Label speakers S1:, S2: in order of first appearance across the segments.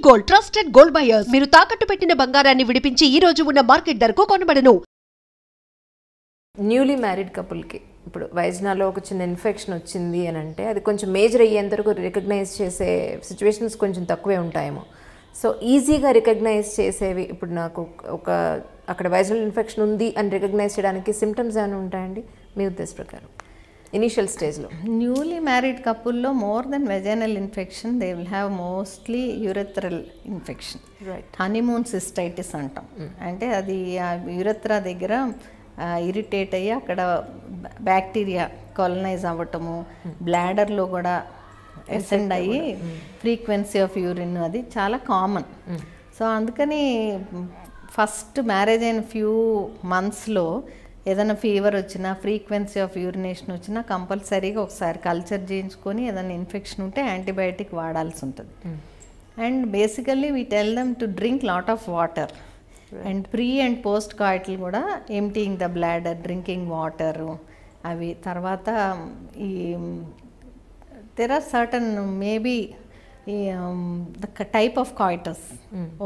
S1: Gold trusted gold buyers. మీరు తాకట్టు పెట్టిన బంగారాన్ని విడిపించి ఈ రోజు ఉన్న మార్కెట్ ధరకు కొనబడను.
S2: న్యూలీ మ్యారీడ్ కపుల్కి ఇప్పుడు వైజ్నాలో ఒక చిన్న ఇన్ఫెక్షన్ వచ్చింది అని అంటే అది కొంచెం మేజర్ అయ్యేంత వరకు రికగ్నైజ్ చేసే సిచ్యువేషన్స్ కొంచెం తక్కువే ఉంటాయేమో. సో ఈజీగా రికగ్నైజ్ చేసేవి ఇప్పుడు నాకు ఒక అక్కడ వైజనల్ ఇన్ఫెక్షన్ ఉంది అని రికగ్నైజ్ చేయడానికి సిమ్టమ్స్ ఏమైనా ఉంటాయండి మీ ఉద్దేశ ప్రకారం ఇనీషియల్ స్టేజ్లో?
S3: న్యూలీ మ్యారీడ్ కపుల్లో more than vaginal infection they will have mostly urethral infection. Honeymoon cystitis అంటాం. అంటే అది యూరెథ్రా దగ్గర ఇరిటేట్ అయ్యి అక్కడ బ్యాక్టీరియా కాలనైజ్ అవ్వటము, బ్లాడర్లో కూడా ఎసెండ్ అయ్యి ఫ్రీక్వెన్సీ ఆఫ్ యూరిన్ అది చాలా కామన్. సో అందుకని ఫస్ట్ మ్యారేజ్ అయిన ఫ్యూ మంత్స్లో ఏదైనా ఫీవర్ వచ్చినా ఫ్రీక్వెన్సీ ఆఫ్ యూరినేషన్ వచ్చినా కంపల్సరీగా ఒకసారి కల్చర్ చేయించుకొని ఏదైనా ఇన్ఫెక్షన్ ఉంటే యాంటీబయాటిక్ వాడాల్సి ఉంటుంది. And basically we tell them to drink lot of water. And pre and post coital కూడా emptying the bladder, drinking water అవి. తర్వాత ఈ దెర్ ఆర్ సర్టన్ మేబీ ఈ the type of coitus,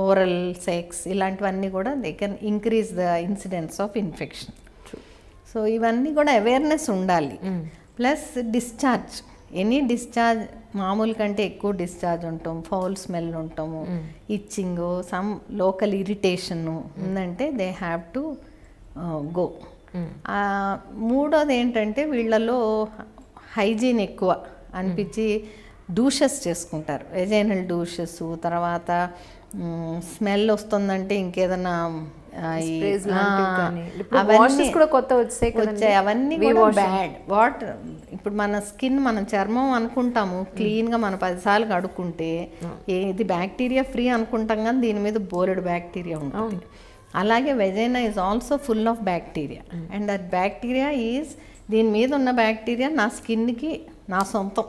S3: oral sex ఇలాంటివన్నీ కూడా they can increase the incidence of infection. So ఇవన్నీ కూడా awareness ఉండాలి. ప్లస్ డిశ్చార్జ్, ఎనీ డిశ్చార్జ్ మామూలు కంటే ఎక్కువ డిశ్చార్జ్ ఉంటాం, ఫౌల్ స్మెల్ ఉంటాము, ఇచ్చింగ్, సమ్ లోకల్ ఇరిటేషన్ ఉందంటే దే హ్యావ్ టు గో. మూడోది ఏంటంటే వీళ్ళలో హైజీన్ ఎక్కువ అనిపించి డూషెస్ చేసుకుంటారు, వెజైనల్ డూషెస్. తర్వాత స్మెల్ వస్తుందంటే ఇంకేదన్నా అవన్నీ కూడా బ్యాడ్. ఇప్పుడు మన స్కిన్, మన చర్మం అనుకుంటాము క్లీన్గా మనం 10 సార్లు కడుక్కుంటే ఇది బ్యాక్టీరియా ఫ్రీ అనుకుంటాం, కానీ దీని మీద బోలెడు బ్యాక్టీరియా ఉంటుంది. అలాగే vagina is also full of bacteria. And that bacteria is, దీని మీద ఉన్న బ్యాక్టీరియా నా స్కిన్కి నా సొంతం.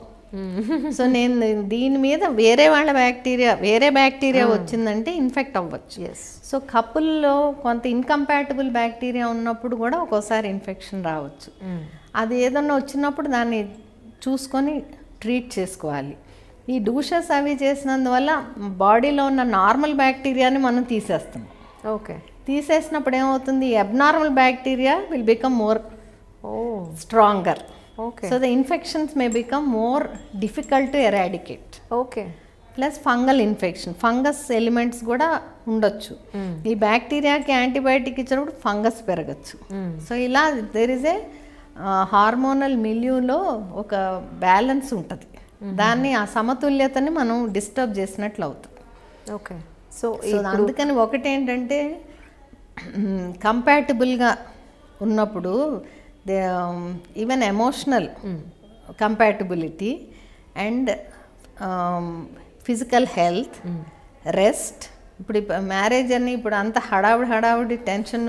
S3: సో నేను దీని మీద వేరే వాళ్ళ బ్యాక్టీరియా, వేరే బ్యాక్టీరియా వచ్చిందంటే ఇన్ఫెక్ట్ అవ్వచ్చు. సో కపుల్లో కొంత ఇన్కంపాటబుల్ బ్యాక్టీరియా ఉన్నప్పుడు కూడా ఒక్కోసారి ఇన్ఫెక్షన్ రావచ్చు. అది ఏదన్నా వచ్చినప్పుడు దాన్ని చూసుకొని ట్రీట్ చేసుకోవాలి. ఈ డూషెస్ అవి చేసినందువల్ల బాడీలో ఉన్న నార్మల్ బ్యాక్టీరియాని మనం తీసేస్తాం. తీసేసినప్పుడు ఏమవుతుంది, abnormal bacteria will become more stronger. So the infections may become more difficult to eradicate. Plus fungal infection, fungus elements కూడా ఉండొచ్చు. ఈ బ్యాక్టీరియాకి యాంటీబయాటిక్ ఇచ్చినప్పుడు ఫంగస్ పెరగచ్చు. సో ఇలా దేర్ ఇస్ ఏ హార్మోనల్ మిల్యూలో ఒక బ్యాలెన్స్ ఉంటుంది. దాన్ని ఆ సమతుల్యతని మనం డిస్టర్బ్ చేసినట్లు అవుతుంది. సో అందుకని ఒకటేంటంటే కంపాటబుల్గా ఉన్నప్పుడు even emotional compatibility and physical health, rest. ఇప్పుడు మ్యారేజ్ అని ఇప్పుడు అంత హడావుడి టెన్షన్,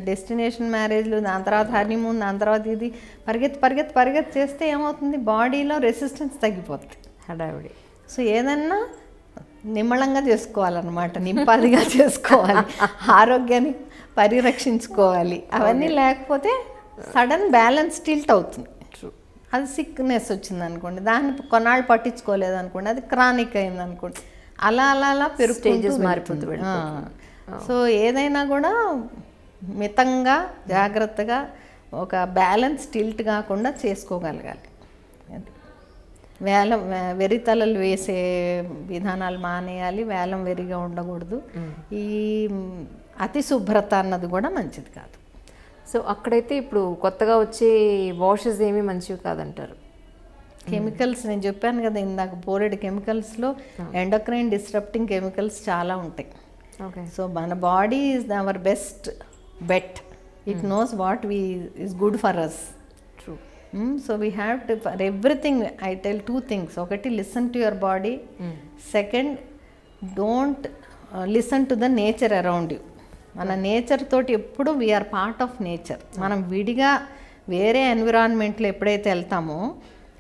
S3: డెస్టినేషన్ మ్యారేజ్లు, దాని తర్వాత హనీమూన్, దాని తర్వాత ఇది పరిగెత్తి చేస్తే ఏమవుతుంది, బాడీలో రెసిస్టెన్స్ తగ్గిపోతుంది హడావుడి. సో ఏదన్నా నిమ్మళంగా చేసుకోవాలన్నమాట, నింపాదిగా చేసుకోవాలి, ఆరోగ్యాన్ని పరిరక్షించుకోవాలి. అవన్నీ లేకపోతే సడన్ బ్యాలెన్స్ టిల్ట్ అవుతుంది. అది సిక్నెస్ వచ్చింది అనుకోండి, దాన్ని కొన్నాళ్ళు పట్టించుకోలేదు అనుకోండి, అది క్రానిక్ అయింది అనుకోండి, అలా పెరుగు మారిపోతుంది. సో ఏదైనా కూడా మితంగా జాగ్రత్తగా ఒక బ్యాలెన్స్ టిల్ట్ కాకుండా చేసుకోగలగాలి. వెరితలలు వేసే విధానాలు మానేయాలి, వేలం వెరిగా ఉండకూడదు. ఈ అతి శుభ్రత అన్నది కూడా మంచిది కాదు.
S2: సో అక్కడైతే ఇప్పుడు కొత్తగా వచ్చే వాషెస్ ఏమీ మంచివి కాదంటారు.
S3: కెమికల్స్ నేను చెప్పాను కదా ఇందాక, బోలెడ్ కెమికల్స్లో ఎండోక్రైన్ డిస్టర్బింగ్ కెమికల్స్ చాలా ఉంటాయి. సో మన body is our best bet. It knows what is good for us. So we have to for everything I tell 2 things. ఒకటి, listen to your body. Second, don't listen to the nature around you. మన nature తోటి ఎప్పుడు we are part of nature. మనం విడిగా వేరే ఎన్విరాన్మెంట్లో ఎప్పుడైతే వెళ్తామో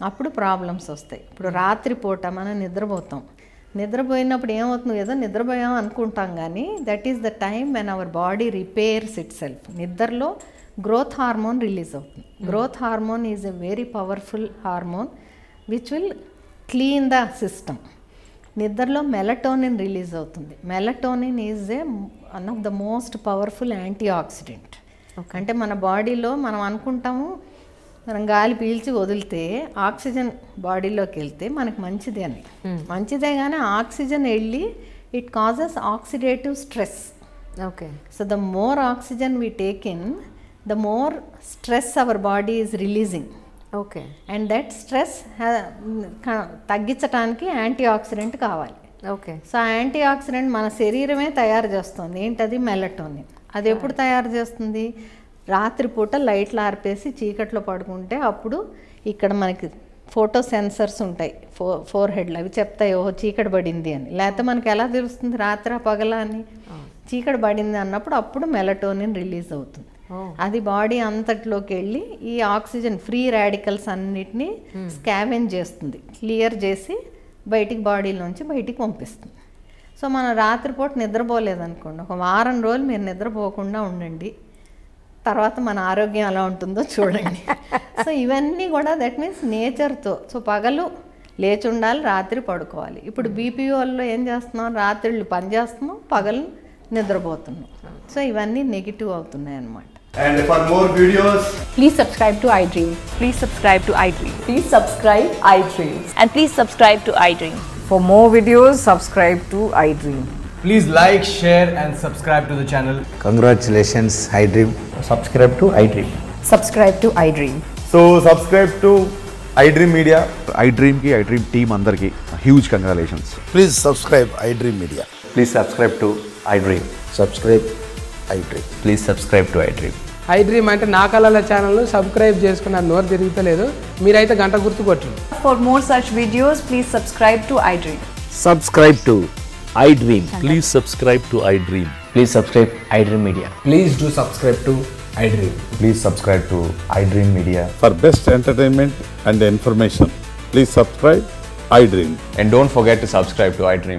S3: అప్పుడు ప్రాబ్లమ్స్ వస్తాయి. ఇప్పుడు రాత్రిపూట మనం నిద్రపోయినప్పుడు ఏమవుతుంది, ఏదో నిద్రపోయాం అనుకుంటాం, కానీ that is the time when our body repairs it self. నిద్రలో గ్రోత్ హార్మోన్ రిలీజ్ అవుతుంది. Growth hormone is a very powerful hormone which will clean the system. నిద్రలో మెలటోనిన్ రిలీజ్ అవుతుంది. Melatonin is one of the most powerful anti oxidant. అంటే మన బాడీలో మనం అనుకుంటాము మనం గాలి పీల్చి వదిలితే ఆక్సిజన్ బాడీలోకి వెళ్తే మనకు మంచిది అని. మంచిదే కానీ ఆక్సిజన్ వెళ్ళి it causes oxidative stress.
S2: Okay.
S3: So the more oxygen we take in, the more stress our body is releasing.
S2: Okay.
S3: And that stress తగ్గించడానికి యాంటీ ఆక్సిడెంట్ కావాలి.
S2: ఓకే.
S3: సో యాంటీ ఆక్సిడెంట్ మన శరీరమే తయారు చేస్తుంది. ఏంటది? మెలటోనిన్. అది ఎప్పుడు తయారు చేస్తుంది? రాత్రిపూట లైట్లు ఆర్పేసి చీకట్లో పడుకుంటే అప్పుడు ఇక్కడ మనకి ఫోటో సెన్సర్స్ ఉంటాయి ఫోర్ హెడ్లో, అవి చెప్తాయి ఓహో చీకటి పడింది అని. లేకపోతే మనకి ఎలా తెలుస్తుంది రాత్రి పగల అని? చీకటి పడింది అన్నప్పుడు అప్పుడు మెలటోనిన్ రిలీజ్ అవుతుంది. అది బాడీ అంతట్లోకి వెళ్ళి ఈ ఆక్సిజన్ ఫ్రీ రాడికల్స్ అన్నిటినీ స్కావెంజ్ చేస్తుంది, క్లియర్ చేసి బయటికి బాడీలోంచి బయటికి పంపిస్తుంది. సో మనం రాత్రిపూట నిద్రపోలేదనుకోండి, ఒక వారం రోజులు మీరు నిద్రపోకుండా ఉండండి, తర్వాత మన ఆరోగ్యం ఎలా ఉంటుందో చూడండి. సో ఇవన్నీ కూడా దట్ మీన్స్ నేచర్తో. సో పగలు లేచి ఉండాలి, రాత్రి పడుకోవాలి. ఇప్పుడు బీపీఓల్లో ఏం చేస్తున్నాం? రాత్రిళ్ళు పని చేస్తున్నాం, పగలు నిద్రపోతున్నాం. సో ఇవన్నీ నెగిటివ్ అవుతున్నాయి అన్నమాట.
S4: And for more videos,
S5: Please subscribe to iDream.
S6: Please subscribe to iDream.
S5: Please subscribe iDream.
S6: And please subscribe to iDream.
S5: For more videos, subscribe to iDream.
S4: please like, share and subscribe to the channel.
S7: Congratulations, iDream.
S8: Subscribe to iDream.
S5: Subscribe to iDream.
S8: So subscribe to iDream Media.
S9: iDream team andarki huge congratulations.
S7: Please subscribe iDream Media.
S8: Please subscribe to iDream.
S7: Subscribe iDream.
S8: Please subscribe to iDream.
S10: iDream అంటే నా కళల ఛానల్ను subscribe చేసుకున్న నోరు తిరుగుతలేదు, మీరైతే గంట గుర్తు కొట్టండి.
S5: For more such videos, please subscribe to iDream.
S7: Subscribe to iDream.
S9: Please subscribe to iDream.
S8: Please subscribe iDream Media.
S4: Please do subscribe to iDream.
S8: Please subscribe to iDream Media.
S9: For best entertainment and information, please subscribe iDream.
S8: And don't forget to subscribe to iDream.